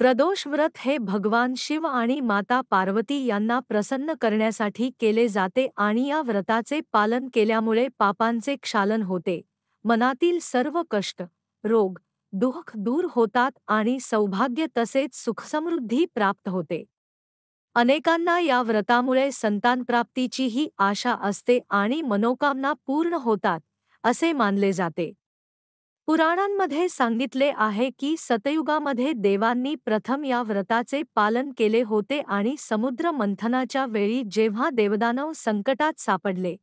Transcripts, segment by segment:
प्रदोष व्रत हे भगवान शिव आणि माता पार्वती यांना प्रसन्न करण्यासाठी केले जाते आणि या व्रताचे पालन केल्यामुळे पापांचे क्षालन होते, मनातील सर्व कष्ट, रोग, दुःख दूर होतात आणि सौभाग्य तसेच सुखसमृद्धी प्राप्त होते. अनेकांना या व्रतामुळे संतानप्राप्तीचीही आशा असते आणि मनोकामना पूर्ण होतात, असे मानले जाते. पुराणांमध्ये सांगितले आहे की सतयुगामध्ये देवांनी प्रथम या व्रताचे पालन केले होते आणि समुद्र मंथनाच्या वेळी जेव्हा देवदानव संकटात सापडले,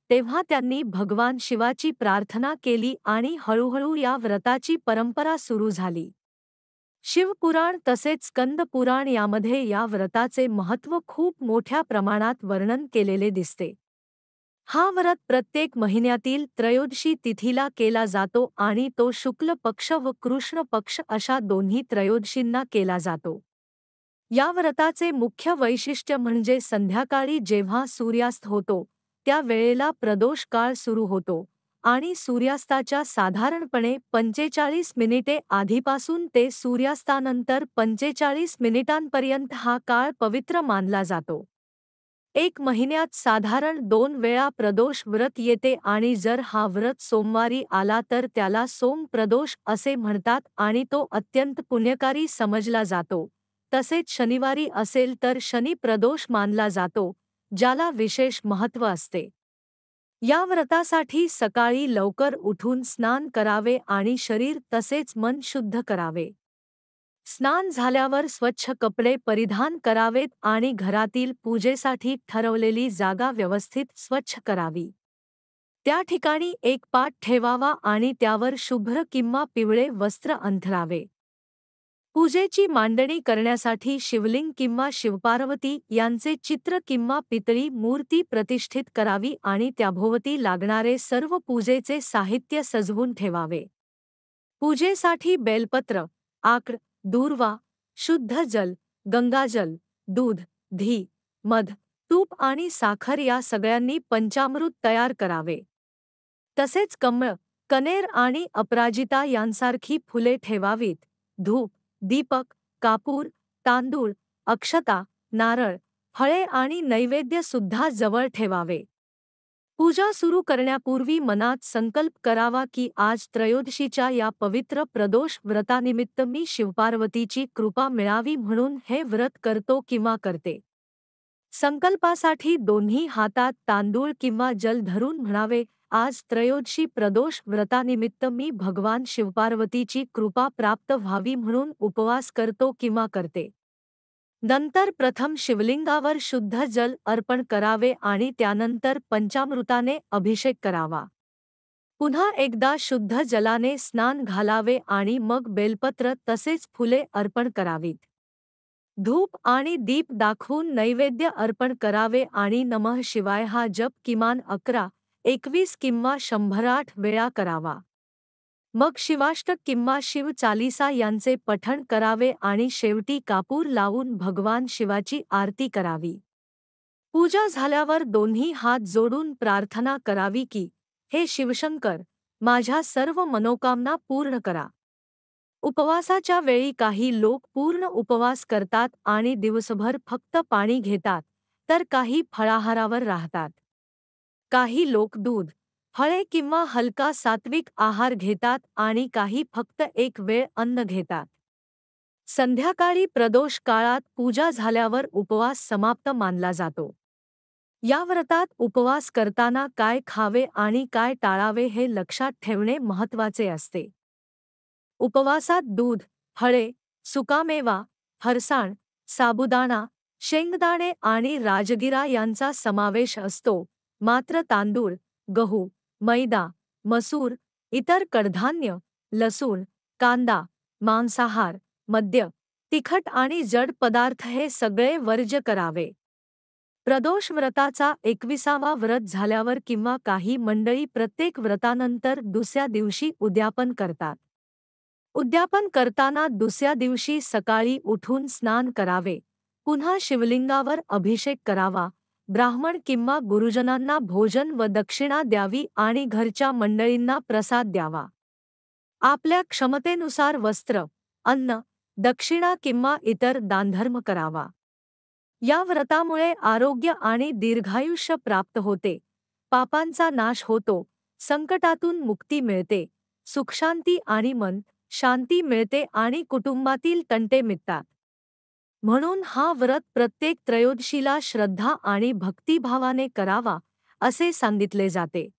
तेव्हा त्यांनी भगवान शिवाची प्रार्थना केली आणि हळूहळू या व्रताची परंपरा सुरू झाली. शिवपुराण तसेच स्कंद पुराण यामध्ये या व्रताचे महत्त्व खूप मोठ्या प्रमाणात वर्णन केलेले दिसते. हा व्रत प्रत्येक महिन्यातील त्रयोदशी तिथीला केला जातो आणि तो शुक्ल पक्ष व कृष्ण पक्ष अशा दोन्ही त्रयोदशींना केला जातो. या व्रताचे मुख्य वैशिष्ट्य म्हणजे संध्याकाळी जेव्हा सूर्यास्त होतो, त्या वेळेला प्रदोष काळ सुरू होतो आणि सूर्यास्ताच्या साधारणपणे 45 मिनिटे आधीपासून ते सूर्यास्तानंतर 45 मिनिटांपर्यंत हा काळ पवित्र मानला जातो. एक महिन्यात साधारण 2 वेळा प्रदोष व्रत येते आणि जर हा व्रत सोमवारी आला तर त्याला सोम प्रदोष असे म्हणतात आणि तो अत्यंत पुण्यकारी समजला जातो. तसेच शनिवारी असेल तर शनी प्रदोष मानला जातो, ज्याला विशेष महत्त्व असते. या व्रतासाठी सकाळी लवकर उठून स्नान करावे आणि शरीर तसेच मन शुद्ध करावे. स्नान झाल्यावर स्वच्छ कपडे परिधान करावेत आणि घरातील पूजेसाठी ठरवलेली जागा व्यवस्थित स्वच्छ करावी. त्या ठिकाणी एक पाट ठेवावा आणि त्यावर शुभ्र किंवा पिवळे वस्त्र अंथरावे. पूजेची मांडणी करण्यासाठी शिवलिंग किंवा शिवपार्वती यांचे चित्र किंवा पितळी मूर्ती प्रतिष्ठित करावी आणि त्याभोवती लागणारे सर्व पूजेचे साहित्य सजवून ठेवावे. पूजेसाठी बेलपत्र, आक्र, दूर्वा, शुद्ध जल, गंगाजल, दूध, घी, मध, तूप आणि साखर या सगळ्यांनी पंचामृत तयार करावे. तसेच कमळ, कनेर आणि अपराजिता यांसारखी फुले ठेवावीत. धूप, दीपक, कापूर, तांदूळ, अक्षता, नारळ, फळे आणि नैवेद्य सुद्धा जवळ ठेवावे. पूजा सुरू करण्यापूर्वी मनात संकल्प करावा की आज त्रयोदशीच्या या पवित्र प्रदोष व्रतानिमित्त मी शिवपार्वतीची कृपा मिळावी म्हणून हे व्रत करतो किंवा करते. संकल्पासाठी दोन्ही हातात तांदूळ किंवा जल धरून म्हणावे, आज त्रयोदशी प्रदोष व्रतानिमित्त मी भगवान शिवपार्वतीची कृपा प्राप्त व्हावी म्हणून उपवास करतो किंवा करते. नंतर प्रथम शिवलिंगावर शुद्ध जल अर्पण करावे आणि त्यानंतर पंचामृताने अभिषेक करावा. पुन्हा एकदा शुद्ध जलाने स्नान घालावे आणि मग बेलपत्र तसेच फुले अर्पण करावीत. धूप आणि दीप दाखवून नैवेद्य अर्पण करावे आणि नमः शिवाय हा जप किमान 11, 21 किंवा 108 वेळा करावा. मग शिवाष्टक किंवा शिव चालीसा यांचे पठण करावे आणि शेवटी कापूर लावून भगवान शिवाची आरती करावी. पूजा झाल्यावर दोन्ही हात जोडून प्रार्थना करावी की, हे शिवशंकर, माझ्या सर्व मनोकामना पूर्ण करा. उपवासाच्या वेळी काही लोक पूर्ण उपवास करतात आणि दिवसभर फक्त पाणी घेतात, तर काही फळाहारावर राहतात. काही लोक दूध, फळे किंवा हलका सात्विक आहार घेतात आणि काही फक्त एक वेळ अन्न घेतात. संध्याकाळी प्रदोष काळात पूजा झाल्यावर उपवास समाप्त मानला जातो. या व्रतात उपवास करताना काय खावे आणि काय टाळावे हे लक्षात ठेवणे महत्त्वाचे असते. उपवासात दूध, फळे, सुकामेवा, फरसाण, साबुदाणा, शेंगदाणे आणि राजगिरा यांचा समावेश असतो, मात्र तांदूळ, गहू, मैदा, मसूर, इतर कडधान्य, लसूण, कांदा, मांसाहार, मद्य, तिखट आणि जड पदार्थ हे सगळे वर्ज्य करावे. प्रदोष व्रताचा 21वा व्रत झाल्यावर किंवा काही मंडळी प्रत्येक व्रतानंतर दुसऱ्या दिवशी उद्यापन करतात. उद्यापन करताना दुसऱ्या दिवशी सकाळी उठून स्नान करावे, पुन्हा शिवलिंगावर अभिषेक करावा, ब्राह्मण किंवा गुरुजनांना भोजन व दक्षिणा द्यावी आणि घरच्या मंडळींना प्रसाद द्यावा. आपल्या क्षमतेनुसार वस्त्र, अन्न, दक्षिणा किंवा इतर दानधर्म करावा. या व्रतामुळे आरोग्य आणि दीर्घायुष्य प्राप्त होते, पापांचा नाश होतो, संकटातून मुक्ती मिळते, सुखशांती आणि मन शांती मिळते आणि कुटुंबातील तंटे मिटतात. म्हणून हा व्रत प्रत्येक त्रयोदशीला श्रद्धा आणि भक्तिभावाने करावा, असे सांगितले जाते.